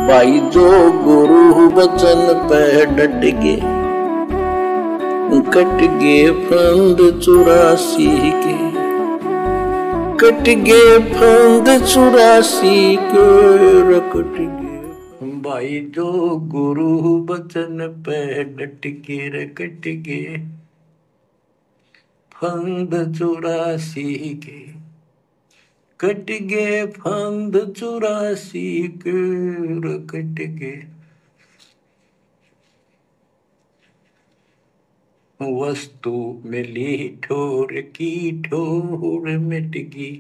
भाई जो गुरु वचन पे डट गे, कट गे फंद 84 के, कट गे फंद 84 के, कट गे भाई जो गुरु वचन पे डट गे रे, कट गे फंद 84 के, कट गे फंद 84 के, कट गे वस्तु मिली ठोर की ठोर मिट गई,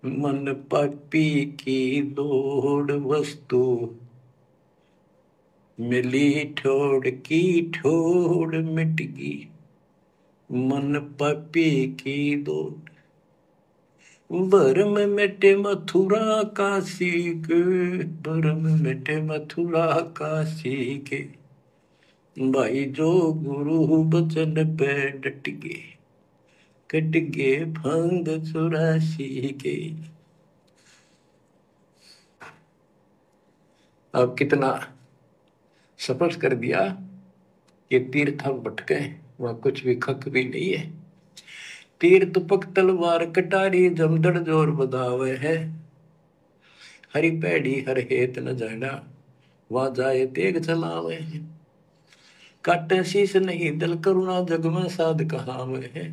मन पापी की दौड़ वस्तु मिली ठोर की ठोर मिट गई, मन पापी की दौड़ भरम मिटे मथुरा काशी के, भरम मिटे मथुरा काशी के, भाई जो गुरु वचन पे डट गे, कट गे फंद 84 के। अब कितना सफर कर दिया कि तीर्थ हम भटके, वहां कुछ भी खक भी नहीं है। तीर तुपक तलवार कटारी जमदड़ जोर बधावे है, हरि पैड़ी हर हेत न जाना, वहां जाए तेग चलावे है, काटे शीश नहीं दल करुणा जग में साध कहावे है,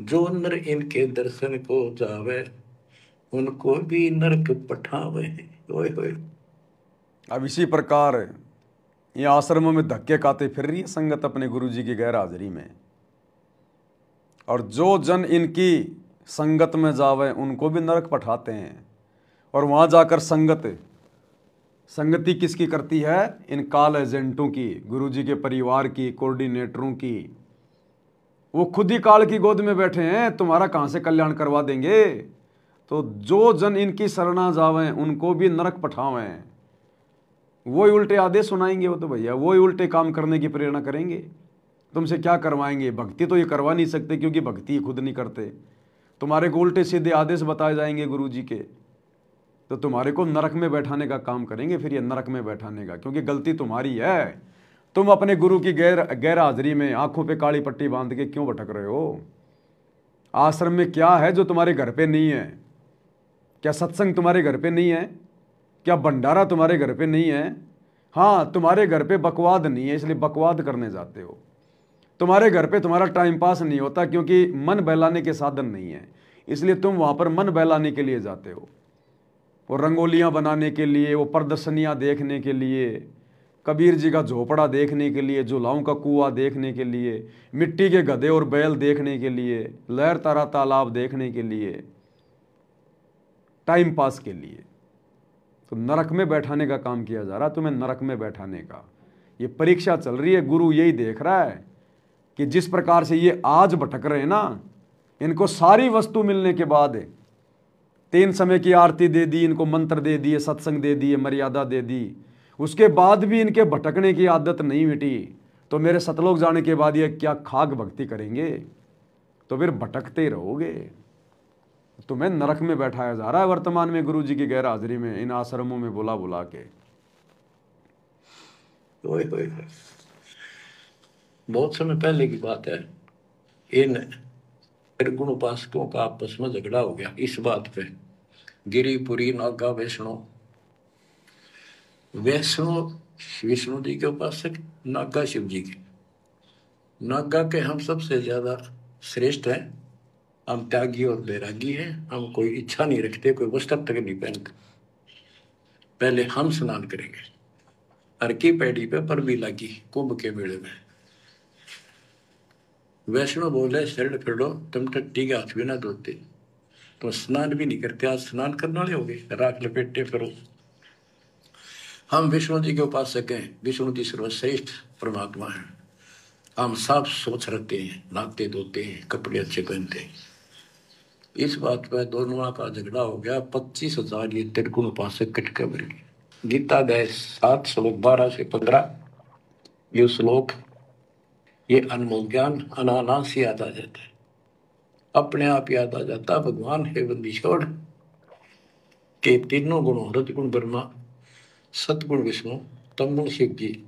जो नर इनके दर्शन को जावे उनको भी नरक पठावे है। ओए होए। अब इसी प्रकार ये आश्रमों में धक्के खाते फिर रही है संगत अपने गुरु जी की गैर हाजिरी में, और जो जन इनकी संगत में जावे उनको भी नरक पठाते हैं। और वहाँ जाकर संगति किसकी करती है? इन काल एजेंटों की, गुरु जी के परिवार की, कोऑर्डिनेटरों की। वो खुद ही काल की गोद में बैठे हैं, तुम्हारा कहाँ से कल्याण करवा देंगे। तो जो जन इनकी शरणा जावें उनको भी नरक पठावें। वही उल्टे आदेश सुनाएंगे, वो तो भैया वही उल्टे काम करने की प्रेरणा करेंगे। तुमसे क्या करवाएंगे? भक्ति तो ये करवा नहीं सकते क्योंकि भक्ति खुद नहीं करते। तुम्हारे को उल्टे सीधे आदेश बताए जाएंगे गुरु जी के, तो तुम्हारे को नरक में बैठाने का काम करेंगे। फिर ये नरक में बैठाने का, क्योंकि गलती तुम्हारी है। तुम अपने गुरु की गैर हाजिरी में आंखों पे काली पट्टी बांध के क्यों भटक रहे हो? आश्रम में क्या है जो तुम्हारे घर पे नहीं है? क्या सत्संग तुम्हारे घर पे नहीं है? क्या भंडारा तुम्हारे घर पे नहीं है? हाँ, तुम्हारे घर पे बकवाद नहीं है, इसलिए बकवाद करने जाते हो। तुम्हारे घर पे तुम्हारा टाइम पास नहीं होता क्योंकि मन बहलाने के साधन नहीं है, इसलिए तुम वहाँ पर मन बहलाने के लिए जाते हो। वो रंगोलियाँ बनाने के लिए, वो प्रदर्शनियाँ देखने के लिए, कबीर जी का झोपड़ा देखने के लिए, झूलाओं का कुआं देखने के लिए, मिट्टी के गधे और बैल देखने के लिए, लहर तारा तालाब देखने के लिए, टाइम पास के लिए। तो नरक में बैठाने का काम किया जा रहा है, तुम्हें नरक में बैठाने का। ये परीक्षा चल रही है। गुरु यही देख रहा है कि जिस प्रकार से ये आज भटक रहे हैं ना, इनको सारी वस्तु मिलने के बाद 3 समय की आरती दे दी, इनको मंत्र दे दिए, सत्संग दे दिए, मर्यादा दे दी, उसके बाद भी इनके भटकने की आदत नहीं मिटी। तो मेरे सतलोक जाने के बाद ये क्या खाक भक्ति करेंगे? तो फिर भटकते रहोगे। तुम्हें नरक में बैठाया जा रहा है वर्तमान में गुरु जी की गैर हाजिरी में, इन आश्रमों में बुला बुला के। बहुत समय पहले की बात है, इन निर्गुण उपासकों का आपस में झगड़ा हो गया इस बात पे। गिरिपुरी नागा वैष्णो विष्णु जी के उपासक, नागा शिव जी के। नागा के हम सबसे ज्यादा श्रेष्ठ हैं, हम त्यागी और बैरागी हैं, हम कोई इच्छा नहीं रखते, कोई वस्त्र तक नहीं पहनते। पहले हम स्नान करेंगे, हर की पैड़ी पे पर भी लगी कुंभ के मेले में। वैष्णव बोले शरण फिरो, तुम टट्टी के हाथ भी ना धोते, तो स्नान भी नहीं करते, आज स्नान करने वाले हो गए, राख लपेटे फिरो। हम विष्णु जी के उपासक हैं, विष्णु जी सर्वश्रेष्ठ परमात्मा हैं, हम साफ सोच रखते हैं, नहाते धोते हैं, कपड़े अच्छे पहनते हैं। इस बात पर दोनों का झगड़ा हो गया। 25,000 ये त्रिगुण उपासक कट के मर गए। गीता गए 7 श्लोक 12 से 15, ये श्लोक, ये अनमोल ज्ञान अनायास याद आ जाता है, अपने आप याद आ जाता। भगवान है बंदी छोड़ के तीनों गुणों रजगुण ब्रह्मा सतगुण विष्णु, तमगुण शिव जी,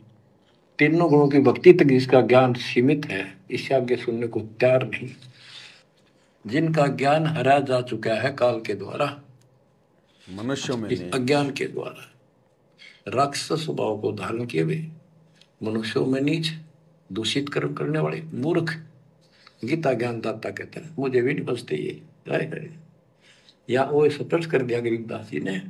तीनों गुणों की भक्ति तक जिसका ज्ञान सीमित है, इससे आगे सुनने को तैयार नहीं। जिनका ज्ञान हरा जा चुका है काल के द्वारा, मनुष्यों में इस नहीं। अज्ञान के द्वारा राक्षस स्वभाव को धारण किए हुए मनुष्यों में नीच दूषित कर्म करने वाले मूर्ख, गीता ज्ञान दाता कहते हैं, मुझे भी नहीं बचते ये। या वो स्पष्ट कर दिया गरीबदास जी ने,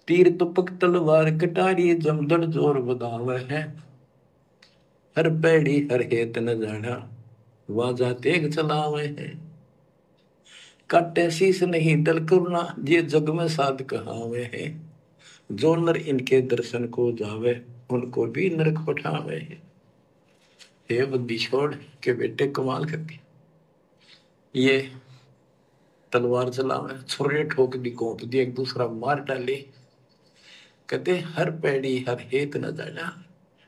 तीर तुपक तलवार कटारी जमदड़ जोर बदावे है, हर पैड़ी हर हेत न जाना वाजा तेग चलावे है, काटे शीस नहीं दल करुणा ये जग में साध कहावे है, जो नर इनके दर्शन को जावे उनको भी नरक पठावे है। हे बुद्धि छोड़ के बेटे कमाल करके ये तलवार चलावे, छुरे ठोक दी कोप दी, एक दूसरा मार डाले, कहते हर पैड़ी हर हेत न जाना।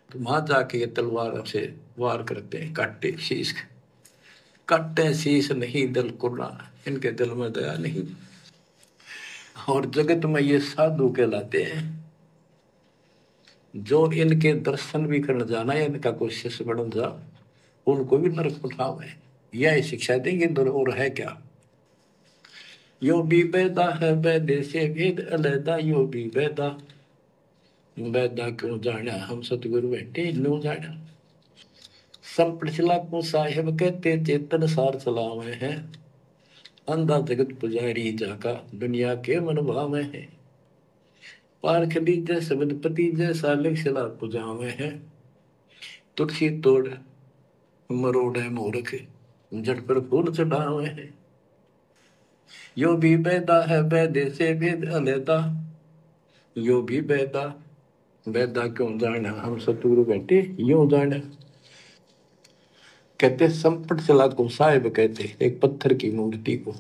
तो वहां जाके ये तलवार से वार करते हैं, काटे शीश नहीं दल कुर्रा, इनके दिल में दया नहीं। और जगत में ये साधु कहलाते हैं, जो इनके दर्शन भी करने जाना है, इनका कोई शिष्य बन जा, उनको भी नरक उठावे। यह शिक्षा देंगे और है क्या, यो भी बैदा है बैदे से भेद अलैदा, यो भी बैदा बैदा क्यों जाना हम सतगुरु बैठे नो जाना। संप्रचला को साहेब कहते चेतन सार चलावे हैं, अंधा जगत पुजारी जाका दुनिया के मन भावे हैं, पारख लीजे शब्द पति जैसा लिखला पुजावे हैं, तुलसी तोड़ मरोड़े मूर्ख जट पर फूल चढ़ावे हैं। यो भी बैदा है बैदे से भेद अलैदा, यो भी बैदा बैदा क्यों जाना हम सतगुरु बैठे यूं जाना। कहते संपट चला को साहिब कहते एक पत्थर की मूर्ति को,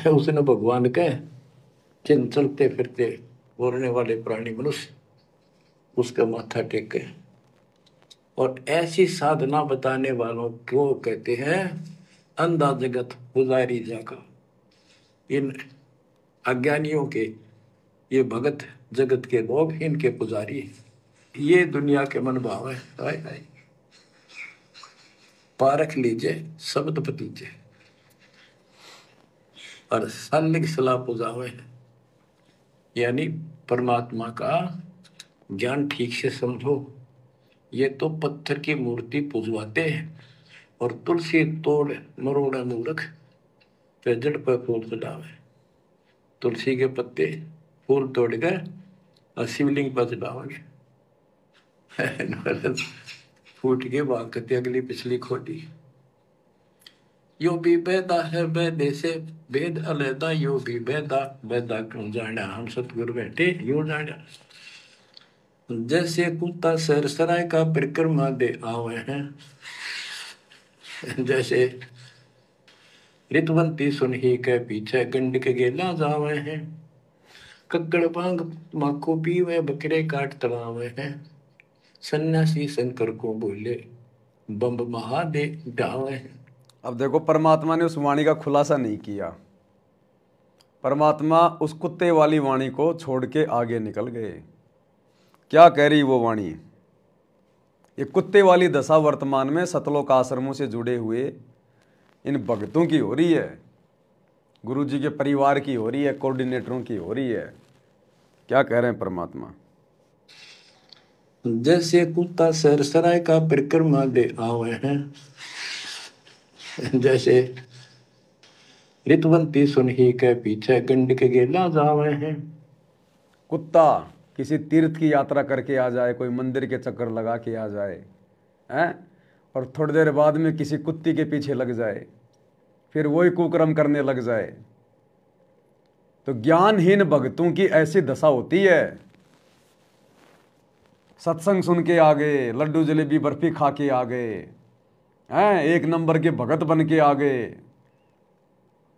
उसने भगवान के चिन्ह चलते फिरते बोलने वाले प्राणी मनुष्य उसका माथा टेके, और ऐसी साधना बताने वालों को कहते हैं अंधा जगत पुजारी जाका। इन अज्ञानियों के ये भगत जगत के लोग इनके पुजारी, ये दुनिया के मन भाव है। हाय हाय पारख लीजिए शब्द पतीजे और सालिक सलाह पुजावे, यानी परमात्मा का ज्ञान ठीक से समझो। ये तो पत्थर की मूर्ति पूजवाते हैं और तुलसी तोड़ मरोड़ा मूर्ख फिर जड़ पर फूल चढ़ावे, तुलसी के पत्ते फूल तोड़ कर और शिवलिंग पर चढ़ाओगे फूट के बात करते अगली पिछली खोटी। यो भी बैदा है बैदे से भेद अलैदा, यो भी बैदा बैदा क्यों जाना हम सतगुरु बैठे यूं जाना। जैसे कुत्ता सर सराय का परिक्रमा दे आवे हैं, जैसे ऋतवंती सुनही के पीछे गंड के गेला जावे हैं, कक्कड़ भांग माखो पीवे बकरे काट तलावे हैं, सन्यासी शंकर को बोले बम्ब महादे डावे हैं। अब देखो परमात्मा ने उस वाणी का खुलासा नहीं किया, परमात्मा उस कुत्ते वाली वाणी को छोड़ के आगे निकल गए। क्या कह रही वो वाणी, ये कुत्ते वाली दशा वर्तमान में सतलोक आश्रमों से जुड़े हुए इन भक्तों की हो रही है, गुरु जी के परिवार की हो रही है, कोऑर्डिनेटरों की हो रही है। क्या कह रहे हैं परमात्मा, जैसे कुत्ता सर सराय का परिक्रमा दे आवे हैं, जैसे ऋतवंती सुनही के पीछे गंड के गेला जावे हैं। कुत्ता किसी तीर्थ की यात्रा करके आ जाए, कोई मंदिर के चक्कर लगा के आ जाए हैं, और थोड़ी देर बाद में किसी कुत्ती के पीछे लग जाए, फिर वही कुकर्म करने लग जाए, तो ज्ञानहीन भक्तों की ऐसी दशा होती है। सत्संग सुन के आ गए, लड्डू जलेबी बर्फी खा के आ गए हैं, एक नंबर के भगत बन के आ गए,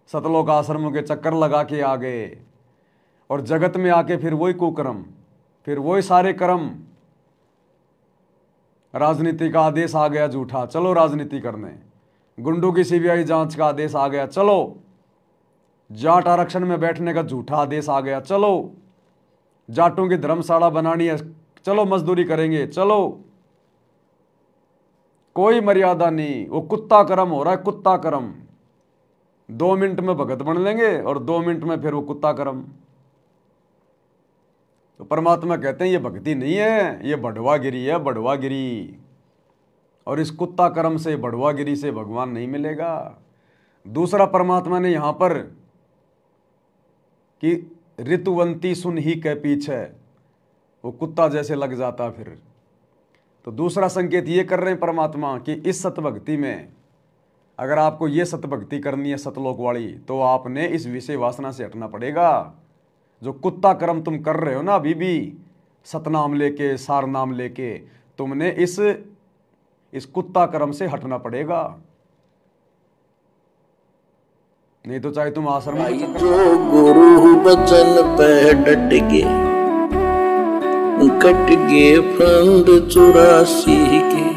सतलोक आश्रमों के चक्कर लगा के आ गए, और जगत में आके फिर वही कुकर्म, फिर वही सारे कर्म। राजनीति का आदेश आ गया झूठा, चलो राजनीति करने, गुंडों की सीबीआई जांच का आदेश आ गया, चलो जाट आरक्षण में बैठने का झूठा आदेश आ गया, चलो जाटों की धर्मशाला बनानी है, चलो मजदूरी करेंगे, चलो, कोई मर्यादा नहीं। वो कुत्ता कर्म हो रहा है, कुत्ता कर्म। 2 मिनट में भगत बन लेंगे और 2 मिनट में फिर वो कुत्ता कर्म। तो परमात्मा कहते हैं ये भक्ति नहीं है, ये बढ़वागिरी है, बढ़वागिरी। और इस कुत्ता कर्म से, बढ़वागिरी से भगवान नहीं मिलेगा। दूसरा परमात्मा ने यहां पर कि ऋतुवंती सुन ही के पीछे, वो कुत्ता जैसे लग जाता फिर। तो दूसरा संकेत ये कर रहे हैं परमात्मा कि इस सतभक्ति में अगर आपको ये सतभक्ति करनी है सतलोक वाली, तो आपने इस विषय वासना से हटना पड़ेगा। जो कुत्ता कर्म तुम कर रहे हो ना अभी भी, सतनाम लेके, सार नाम लेके, तुमने इस कुत्ता कर्म से हटना पड़ेगा। नहीं तो चाहे तुम आश्रम में जो गुरु बचन पे डट गे, कट गे फंद 84 के,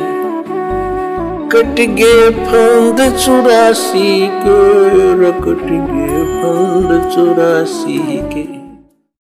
कट गे फंद 84 के, कट गे फंद 84 के।